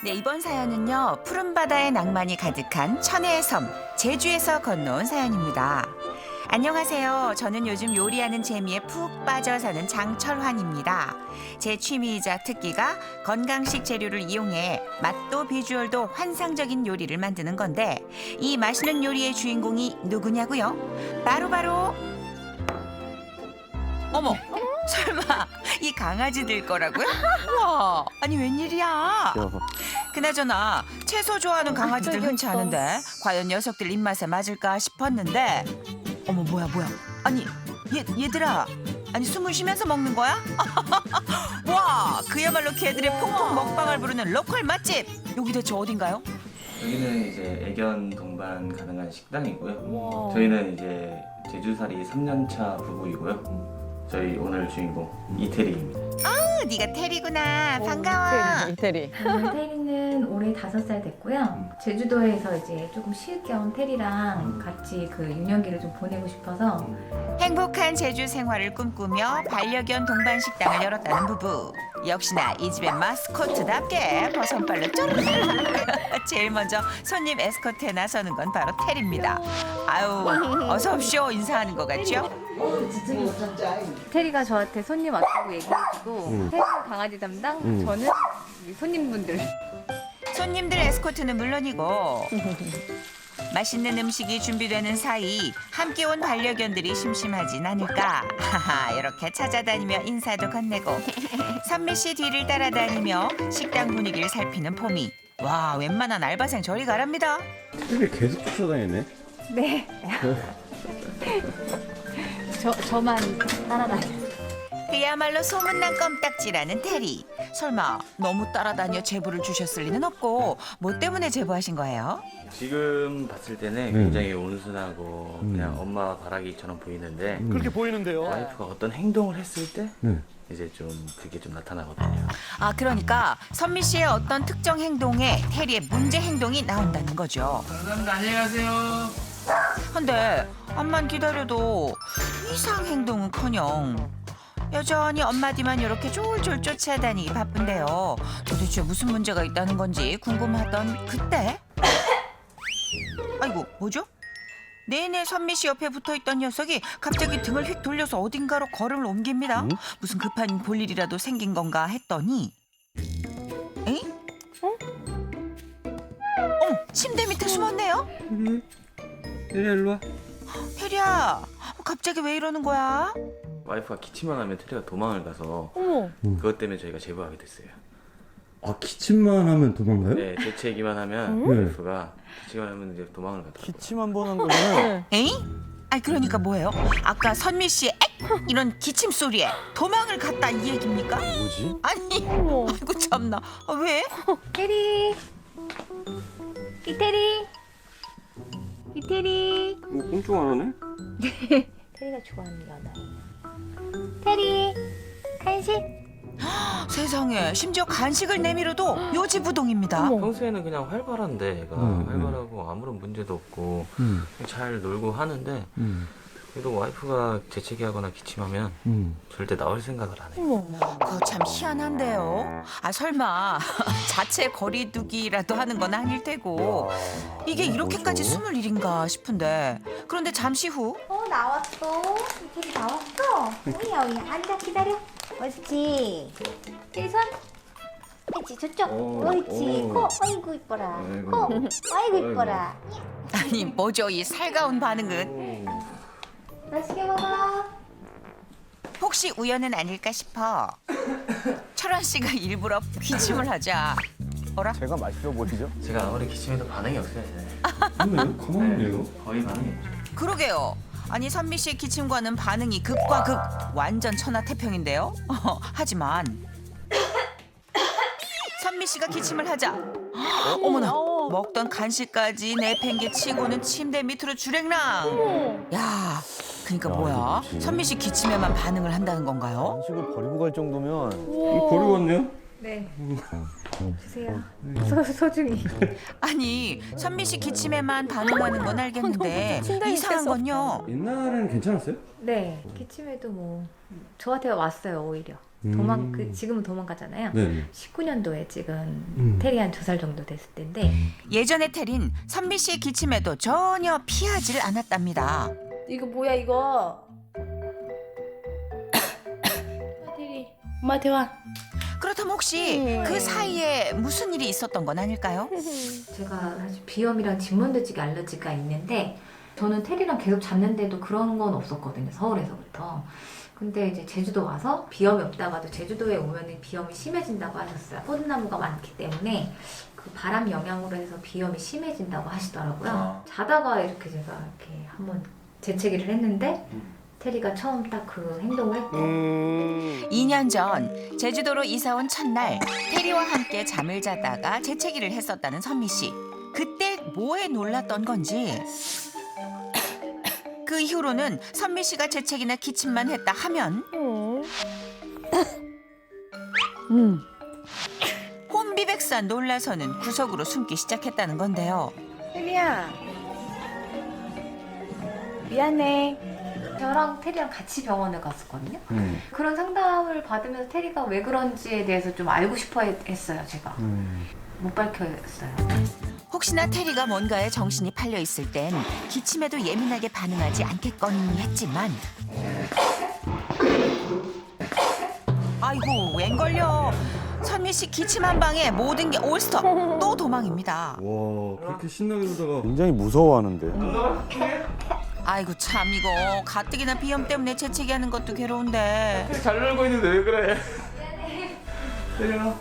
네, 이번 사연은요. 푸른 바다의 낭만이 가득한 천혜의 섬, 제주에서 건너온 사연입니다. 안녕하세요. 저는 요즘 요리하는 재미에 푹 빠져 사는 장철환입니다. 제 취미이자 특기가 건강식 재료를 이용해 맛도 비주얼도 환상적인 요리를 만드는 건데 이 맛있는 요리의 주인공이 누구냐고요? 바로 어머, 설마 이 강아지들 거라고요? 와, 아니 웬일이야? 그나저나 채소 좋아하는 강아지들 흔치 않은데 과연 녀석들 입맛에 맞을까 싶었는데 어머 뭐야 아니 얘들아 아니 숨을 쉬면서 먹는 거야? 와 그야말로 개들의 퐁퐁 먹방을 부르는 로컬 맛집 여기 대체 어딘가요? 여기는 이제 애견 동반 가능한 식당이고요. 저희는 이제 제주살이 3년차 부부이고요. 저희 오늘 주인공 이태리입니다. 네가 테리구나 반가워. 이태리. 테리는 올해 5살 됐고요. 제주도에서 이제 조금 쉴 겸 테리랑 같이 그 유년기를 좀 보내고 싶어서 행복한 제주 생활을 꿈꾸며 반려견 동반 식당을 열었다는 부부. 역시나 이 집의 마스코트답게 버선발로 쪼르르. 제일 먼저 손님 에스코트에 나서는 건 바로 테리입니다. 아유 어서 오십시오 인사하는 것 같죠? 테리가 저한테 손님 왔다고 얘기해주고 테리는 강아지 담당, 저는 이 손님분들. 손님들 에스코트는 물론이고 맛있는 음식이 준비되는 사이 함께 온 반려견들이 심심하진 않을까 하하 이렇게 찾아다니며 인사도 건네고 선미 씨 뒤를 따라다니며 식당 분위기를 살피는 포미. 와 웬만한 알바생 저리 가랍니다. 이게 계속 쫓아다니네. 네. 저만 따라다녀요. 그야말로 소문난 껌딱지라는 테리. 설마 너무 따라다녀 제보를 주셨을 리는 없고 뭐 때문에 제보하신 거예요? 지금 봤을 때는 굉장히 온순하고 그냥 엄마 바라기처럼 보이는데 그렇게 보이는데요. 와이프가 어떤 행동을 했을 때 이제 좀 그게 좀 나타나거든요. 아 그러니까 선미 씨의 어떤 특정 행동에 테리의 문제 행동이 나온다는 거죠. 감사합니다. 안녕히 가세요. 근데 암만 기다려도 이상 행동은커녕 여전히 엄마 뒤만 이렇게 쫄쫄 쫓아다니기 바쁜데요. 도대체 무슨 문제가 있다는 건지 궁금하던 그때 아이고 뭐죠? 내내 선미 씨 옆에 붙어있던 녀석이 갑자기 등을 휙 돌려서 어딘가로 걸음을 옮깁니다. 무슨 급한 볼일이라도 생긴 건가 했더니 에이? 침대 밑에 숨었네요? 테리야 일로 와. 혜리야 갑자기 왜 이러는 거야? 와이프가 기침만 하면 테리가 도망을 가서 그것 때문에 저희가 제보하게 됐어요. 아 기침만 하면 도망가요? 네, 재채기만 하면 네. 와이프가 기침만 하면 이제 도망을 가더라고요. 기침한 번 한 거는 에이? 아니 그러니까 뭐예요? 아까 선미 씨의 액 이런 기침 소리에 도망을 갔다 이 얘기입니까? 뭐지? 아니 아이고 참나 아, 왜? 테리, 이태리, 이태리. 꽁충 안 하네? 테리가 좋아하는 연어. 테리, 간식. 세상에 심지어 간식을 내밀어도 요지부동입니다. 평소에는 그냥 활발한데 얘가 활발하고 아무런 문제도 없고 그냥 잘 놀고 하는데 그래도 와이프가 재채기하거나 기침하면 절대 나올 생각을 안 해요. 그거 참 희한한데요. 아 설마 자체 거리두기라도 하는 건 아닐 테고 이게 이렇게까지 숨을 일인가 싶은데 그런데 잠시 후 나왔어. 이태리 나왔어. 오야 오야 앉아 기다려. 옳지. 테리 손. 그렇지 저쪽. 옳지. 코. 아이고 이뻐라. 코. 아이고 이뻐라. 아니 뭐죠 이 살가운 반응은 맛있게 먹어. 혹시 우연은 아닐까 싶어 철원 씨가 일부러 기침을 하자 어라? 제가 맛있어 보이죠? 제가 아무리 기침해도 반응이 없어요. 네. 그러네요. 가만히 있네요. 거의 반응이 없죠. 그러게요. 아니 선미 씨의 기침과는 반응이 극과 극 완전 천하태평인데요. 하지만 선미 씨가 기침을 하자 어머나 먹던 간식까지 내팽개치고는 침대 밑으로 주랭랑. 야, 그러니까 뭐야? 그렇지. 선미 씨 기침에만 반응을 한다는 건가요? 간식을 버리고 갈 정도면 버리고 왔네요? 네. 주세요. 소중히. 아니 선미 씨 기침에만 반응하는 건 알겠는데 이상한 건요. 옛날에는 괜찮았어요? 네. 기침에도 뭐 저한테 왔어요 오히려. 지금은 도망가잖아요. 네. 19년도에 찍은 테리 한 2살 정도 됐을 때인데 예전의 테린 선미 씨의 기침에도 전혀 피하지를 않았답니다. 이거 뭐야 이거? 테리, 엄마한테 와. 그렇다면 혹시 그 사이에 무슨 일이 있었던 건 아닐까요? 제가 사실 비염이랑 진먼지찌개 알러지가 있는데 저는 테리랑 계속 잤는데도 그런 건 없었거든요. 서울에서부터. 근데 이제 제주도 와서 비염이 없다가도 제주도에 오면은 비염이 심해진다고 하셨어요. 포도나무가 많기 때문에 그 바람 영향으로 해서 비염이 심해진다고 하시더라고요. 자다가 이렇게 제가 이렇게 한번 재채기를 했는데 테리가 처음 딱 그 행동을 했고 2년 전 제주도로 이사 온 첫날 테리와 함께 잠을 자다가 재채기를 했었다는 선미 씨. 그때 뭐에 놀랐던 건지. 그 이후로는 선미 씨가 재채기나 기침만 했다 하면 혼비백산 놀라서는 구석으로 숨기 시작했다는 건데요. 테리야, 미안해. 저랑 테리랑 같이 병원에 갔었거든요. 그런 상담을 받으면서 테리가 왜 그런지에 대해서 좀 알고 싶어 했어요, 제가. 못 밝혔어요. 혹시나 테리가 뭔가에 정신이 팔려 있을 땐 기침에도 예민하게 반응하지 않겠거니 했지만 아이고 웬걸요. 선미 씨 기침 한 방에 모든 게 올스톱. 또 도망입니다. 와, 그렇게 신나게 놀다가. 굉장히 무서워하는데. 아이고 참 이거 가뜩이나 비염 때문에 재채기하는 것도 괴로운데 잘 놀고 있는데 왜 그래? 때려.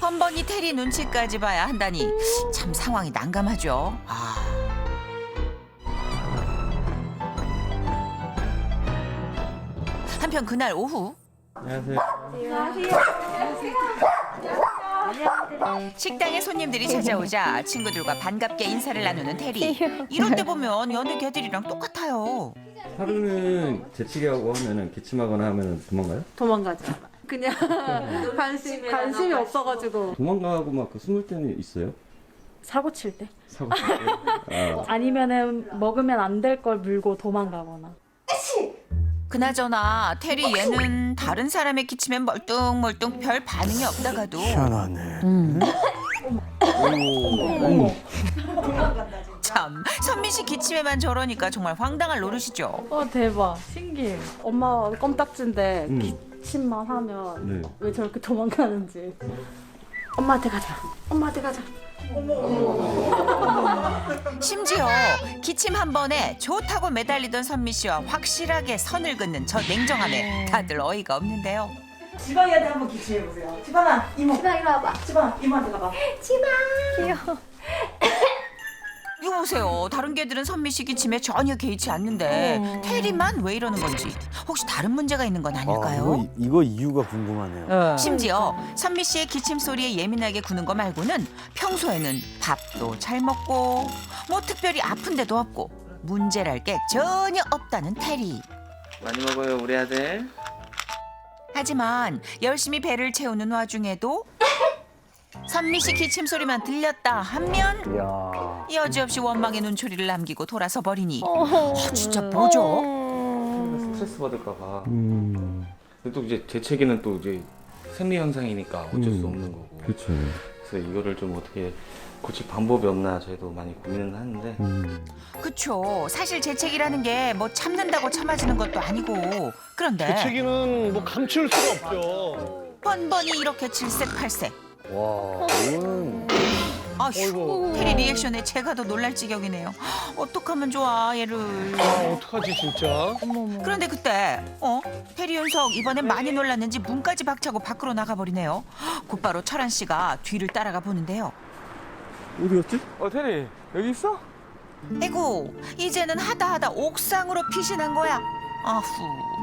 번번이 테리 눈치까지 봐야 한다니 참 상황이 난감하죠. 한편 그날 오후 안녕하세요. 식당에 손님들이 찾아오자 친구들과 반갑게 인사를 나누는 테리. 이럴 때 보면 여느 개들이랑 똑같아요. 하루는 재채기하고 하면은 기침하거나 하면은 도망가요? 도망가지 않아. 그냥 관심이 없어가지고 도망가고 막 그 숨을 때는 있어요? 사고 칠 때. 사고 칠 때? 아, 아니면은 먹으면 안 될 걸 물고 도망가거나. 그나저나 테리 얘는 다른 사람의 기침엔 멀뚱멀뚱 별 반응이 없다가도 희한하네. 참 선미 씨 기침에만 저러니까 정말 황당할 노릇이죠. 대박. 신기해. 엄마 껌딱지인데 기침만 하면 네. 왜 저렇게 도망가는지. 엄마한테 가자. 엄마한테 가자. 심지어 기침 한 번에 좋다고 매달리던 선미 씨와 확실하게 선을 긋는 저 냉정함에 다들 어이가 없는데요. 지방이한테 한번 기침해보세요. 지방아, 이모. 지방 이리 와봐. 지방아, 이모한테 가봐. 이거 보세요. 다른 개들은 선미 씨 기침에 전혀 개의치 않는데 테리만 왜 이러는 건지 혹시 다른 문제가 있는 건 아닐까요? 이거 이유가 궁금하네요. 심지어 선미 씨의 기침 소리에 예민하게 구는 거 말고는 평소에는 밥도 잘 먹고 뭐 특별히 아픈 데도 없고 문제랄 게 전혀 없다는 테리. 많이 먹어요 우리 아들. 하지만 열심히 배를 채우는 와중에도 선미 씨 기침 소리만 들렸다 하면 이야. 여지없이 원망의 눈초리를 남기고 돌아서 버리니 진짜 뭐죠? 스트레스 받을까 봐. 근데 또 이제 재채기는 또 이제 생리 현상이니까 어쩔 수 없는 거고. 그렇죠. 그래서 이거를 좀 어떻게 고칠 방법이 없나 저희도 많이 고민은 하는데. 그쵸. 사실 재채기라는 게 뭐 참는다고 참아지는 것도 아니고 그런데 재채기는 뭐 감출 수가 없죠. 번번이 이렇게 질색팔색. 와, 이거는 아휴, 테리 리액션에 제가 더 놀랄 지경이네요. 어떡하면 좋아 얘를. 어떡하지 진짜? 그런데 그때 테리 윤석 이번엔 많이 놀랐는지 문까지 박차고 밖으로 나가버리네요. 곧바로 철한 씨가 뒤를 따라가 보는데요. 어디 갔지? 테리 여기 있어? 에고 이제는 하다하다 옥상으로 피신한 거야. 아후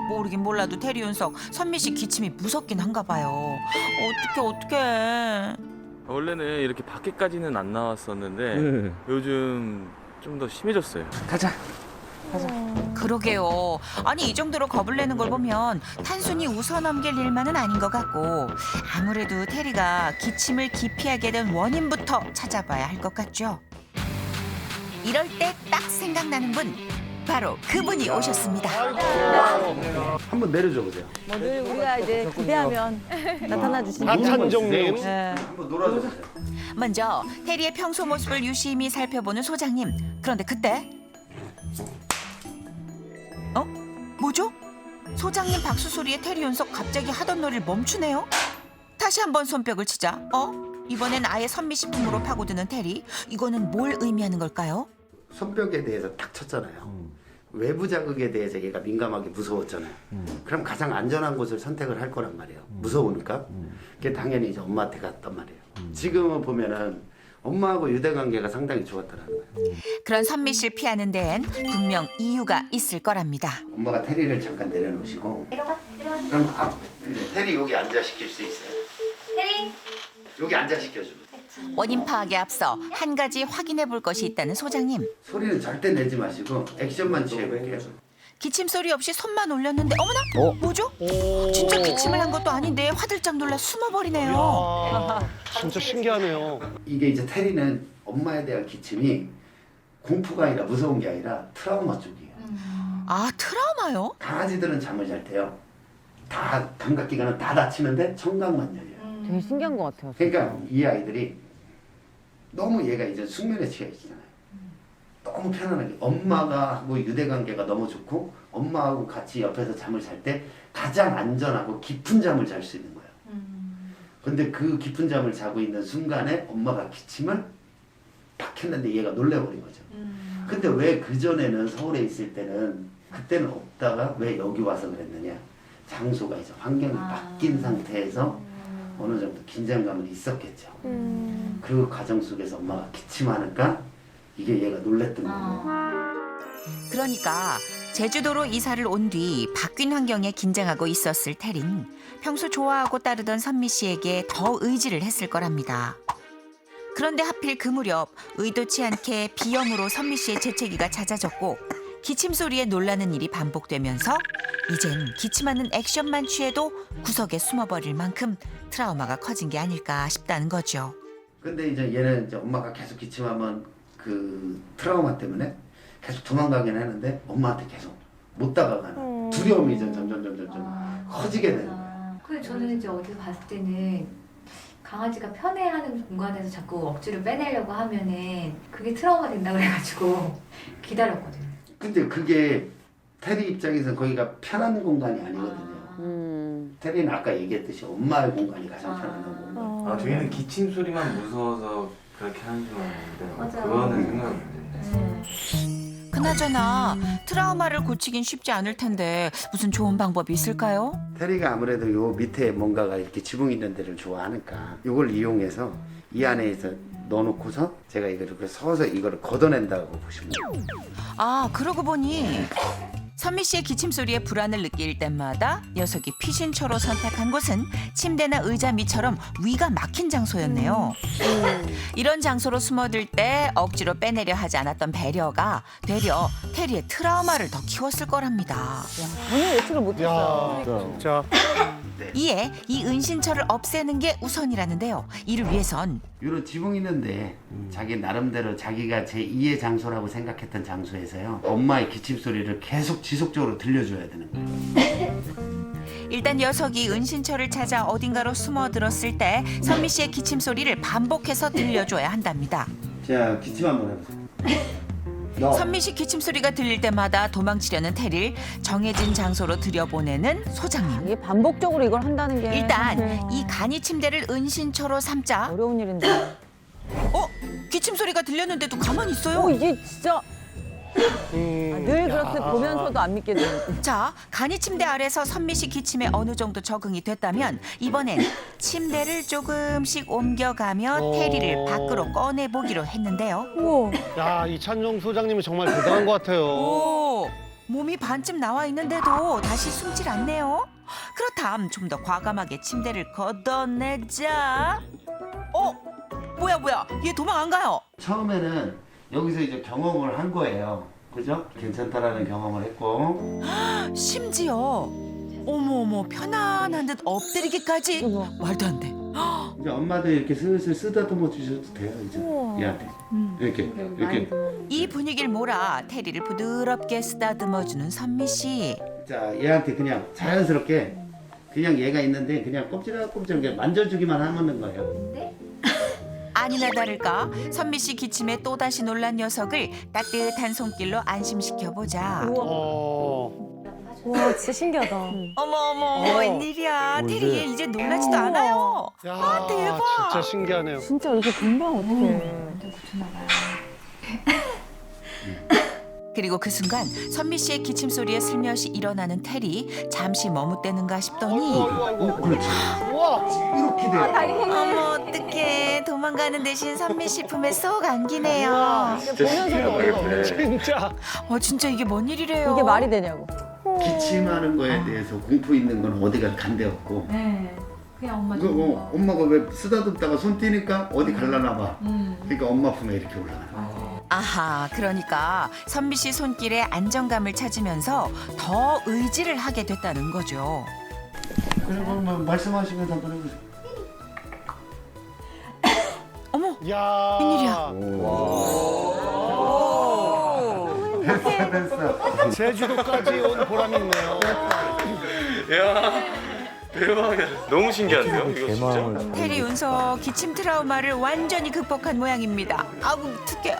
모르긴 몰라도 테리 윤석 선미 씨 기침이 무섭긴 한가 봐요. 어떡해. 원래는 이렇게 밖에까지는 안 나왔었는데 네. 요즘 좀 더 심해졌어요. 그러게요. 아니 이 정도로 겁을 내는 걸 보면 단순히 웃어넘길 일만은 아닌 것 같고 아무래도 테리가 기침을 기피하게 된 원인부터 찾아봐야 할 것 같죠. 이럴 때 딱 생각나는 분 바로 그분이 오셨습니다. 한번 내려줘 보세요. 늘 우리가 이제 기대하면 나타나 주시는 박찬정님. 한번 놀아주세요. 먼저 테리의 평소 모습을 유심히 살펴보는 소장님. 그런데 그때 뭐죠? 소장님 박수 소리에 테리 윤석 갑자기 하던 놀이를 멈추네요. 다시 한번 손뼉을 치자 이번엔 아예 선미식품으로 파고드는 테리. 이거는 뭘 의미하는 걸까요? 손뼉에 대해서 딱 쳤잖아요. 외부 자극에 대해서 얘가 민감하게 무서웠잖아요. 그럼 가장 안전한 곳을 선택을 할 거란 말이에요. 무서우니까. 그게 당연히 이제 엄마한테 갔단 말이에요. 지금은 보면은 엄마하고 유대관계가 상당히 좋았다는 거예요. 그런 선미 씨를 피하는 데엔 분명 이유가 있을 거랍니다. 엄마가 테리를 잠깐 내려놓으시고 그럼 테리 여기 앉아시킬 수 있어요. 테리. 여기 앉아시켜줘. 원인 파악에 앞서 한 가지 확인해 볼 것이 있다는 소장님. 소리는 절대 내지 마시고 액션만 취해볼게요. 기침 소리 없이 손만 올렸는데 어머나? 뭐죠? 진짜 기침을 한 것도 아닌데 화들짝 놀라 숨어버리네요. 야, 진짜 신기하네요. 이게 이제 테리는 엄마에 대한 기침이 공포가 아니라 무서운 게 아니라 트라우마 쪽이에요. 아, 트라우마요? 강아지들은 잠을 잘 때요. 다 감각기관은 다 닫히는데 청각만 열려요. 되게 신기한 것 같아요. 그러니까 이 아이들이 너무 얘가 이제 숙면에 취해 있잖아요. 너무 편안하게 엄마가 하고 유대관계가 너무 좋고 엄마하고 같이 옆에서 잠을 잘 때 가장 안전하고 깊은 잠을 잘 수 있는 거예요. 근데 그 깊은 잠을 자고 있는 순간에 엄마가 기침을 팍 했는데 얘가 놀래버린 거죠. 근데 왜 그전에는 서울에 있을 때는 그때는 없다가 왜 여기 와서 그랬느냐. 장소가 이제 환경이 바뀐 상태에서 어느 정도 긴장감은 있었겠죠. 그 과정 속에서 엄마가 기침하니까 이게 얘가 놀랬던 거예요. 그러니까 제주도로 이사를 온 뒤 바뀐 환경에 긴장하고 있었을 테린 평소 좋아하고 따르던 선미 씨에게 더 의지를 했을 거랍니다. 그런데 하필 그 무렵 의도치 않게 비염으로 선미 씨의 재채기가 잦아졌고 기침 소리에 놀라는 일이 반복되면서 이젠 기침하는 액션만 취해도 구석에 숨어버릴 만큼 트라우마가 커진 게 아닐까 싶다는 거죠. 근데 이제 얘는 이제 엄마가 계속 기침하면 그 트라우마 때문에 계속 도망가긴 하는데 엄마한테 계속 못 다가가는 두려움이 이제 점점 커지게 되는 거예요. 근데 저는 이제 어디서 봤을 때는 강아지가 편해하는 공간에서 자꾸 억지로 빼내려고 하면은 그게 트라우마 된다 그래가지고 기다렸거든요. 근데 그게 테리 입장에서는 거기가 편한 공간이 아니거든요. 테리는 아까 얘기했듯이 엄마의 공간이 가장 편한 공간. 저희는 기침 소리만 무서워서 그렇게 하는 줄 알았는데 맞아. 그거는 생각 안 했네. 그나저나 트라우마를 고치긴 쉽지 않을 텐데 무슨 좋은 방법이 있을까요? 테리가 아무래도 요 밑에 뭔가가 이렇게 지붕 있는 데를 좋아하니까 이걸 이용해서 이 안에서 넣어놓고서 제가 이거를 서서 이거를 걷어낸다고 보시면 돼요. 아, 그러고 보니 선미 씨의 기침 소리에 불안을 느낄 때마다 녀석이 피신처로 선택한 곳은 침대나 의자 밑처럼 위가 막힌 장소였네요. 이런 장소로 숨어들 때 억지로 빼내려 하지 않았던 배려가 되려 테리의 트라우마를 더 키웠을 거랍니다. 전혀 예측을 못했어요. 야, 진짜. 이에 이 은신처를 없애는 게 우선이라는데요. 이를 위해선 이런 지붕 있는데 자기 나름대로 자기가 제2의 장소라고 생각했던 장소에서요. 엄마의 기침 소리를 계속 지속적으로 들려줘야 되는 거예요. 일단 녀석이 은신처를 찾아 어딘가로 숨어들었을 때 선미 씨의 기침 소리를 반복해서 들려줘야 한답니다. 자, 기침 한번 해보세요. 선미 씨 기침 소리가 들릴 때마다 도망치려는 테리를 정해진 장소로 들여보내는 소장님. 이게 반복적으로 이걸 한다는 게 일단 사실 이 간이 침대를 은신처로 삼자. 어려운 일인데. 기침 소리가 들렸는데도 가만히 있어요. 이게 진짜 늘 그렇게 보면서도 안 믿게 되는. 자, 간이 침대 아래서 선미 씨 기침에 어느 정도 적응이 됐다면 이번엔 침대를 조금씩 옮겨가며 테리를 밖으로 꺼내보기로 했는데요. 우와. 야, 이찬정 소장님은 정말 대단한 것 같아요. 오, 몸이 반쯤 나와 있는데도 다시 숨질 않네요. 그렇담 좀 더 과감하게 침대를 걷어내자. 뭐야, 얘 도망 안 가요. 처음에는 여기서 이제 경험을 한 거예요. 그죠? 괜찮다라는 경험을 했고. 심지어 어머 편안한 듯 엎드리기까지. 어머. 말도 안 돼. 이제 엄마도 이렇게 슬슬 쓰다듬어 주셔도 돼요 이제 얘한테 이렇게 이 분위기를 몰아 테리를 부드럽게 쓰다듬어주는 선미 씨. 자 얘한테 그냥 자연스럽게 그냥 얘가 있는데 그냥 꼼지락꼼지락 만져주기만 하는 거예요. 아니나 다를까 선미 씨 기침에 또다시 놀란 녀석을 따뜻한 손길로 안심시켜보자. 와 진짜 신기하다. 어머 웬일이야. 뭔데? 테리 얘 이제 놀라지도 않아요. 야, 아 대박. 진짜 신기하네요. 진짜 이렇게 금방 어떡해. 그리고 그 순간 선미 씨의 기침 소리에 슬며시 일어나는 테리. 잠시 머뭇대는가 싶더니 그렇지. 우와. 이렇게 돼요. 어머 어떡해. 도망가는 대신 선미 씨 품에 쏙 안기네요. 진짜. 진짜 이게 뭔 일이래요. 이게 말이 되냐고. 기침하는 거에 대해서 공포 있는 건 어디가 간데 없고 네. 그냥 엄마 그거 엄마가 왜 쓰다듬다가 손 떼니까 어디 갈라나 봐. 그러니까 엄마 품에 이렇게 올라가는 거야. 아하, 그러니까 선미 씨 손길에 안정감을 찾으면서 더 의지를 하게 됐다는 거죠. 그리고 뭐 말씀하시면서 한번 해보세요. 어머, 야. 웬일이야? 됐어. 제주도까지 온 보람이 있네요. 야 대박이야. 너무 신기한데요? 이거 진짜. 테리 윤서 기침 트라우마를 완전히 극복한 모양입니다. 아구 특해,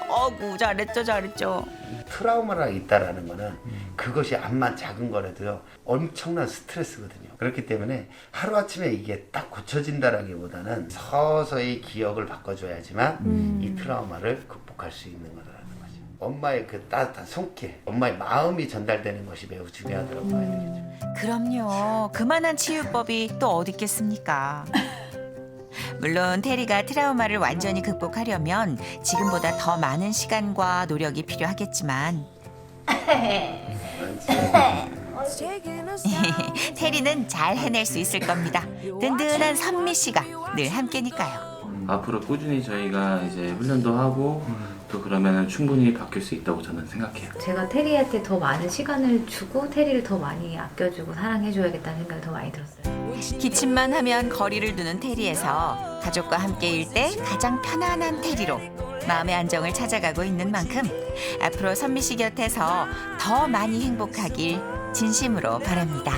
잘했죠. 트라우마가 있다라는 거는 그것이 암만 작은 거라도요 엄청난 스트레스거든요. 그렇기 때문에 하루아침에 이게 딱 고쳐진다라기보다는 서서히 기억을 바꿔줘야지만 이 트라우마를 극복할 수 있는 거라는 거죠. 엄마의 그 따뜻한 손길, 엄마의 마음이 전달되는 것이 매우 중요하다고 봐야 되겠죠. 그럼요. 그만한 치유법이 또 어디 있겠습니까? 물론 테리가 트라우마를 완전히 극복하려면 지금보다 더 많은 시간과 노력이 필요하겠지만 테리는 잘 해낼 수 있을 겁니다. 든든한 선미 씨가 늘 함께니까요. 앞으로 꾸준히 저희가 이제 훈련도 하고 또 그러면 충분히 바뀔 수 있다고 저는 생각해요. 제가 테리한테 더 많은 시간을 주고 테리를 더 많이 아껴주고 사랑해줘야겠다는 생각이 더 많이 들었어요. 기침만 하면 거리를 두는 테리에서 가족과 함께일 때 가장 편안한 테리로 마음의 안정을 찾아가고 있는 만큼 앞으로 선미 씨 곁에서 더 많이 행복하길 진심으로 바랍니다.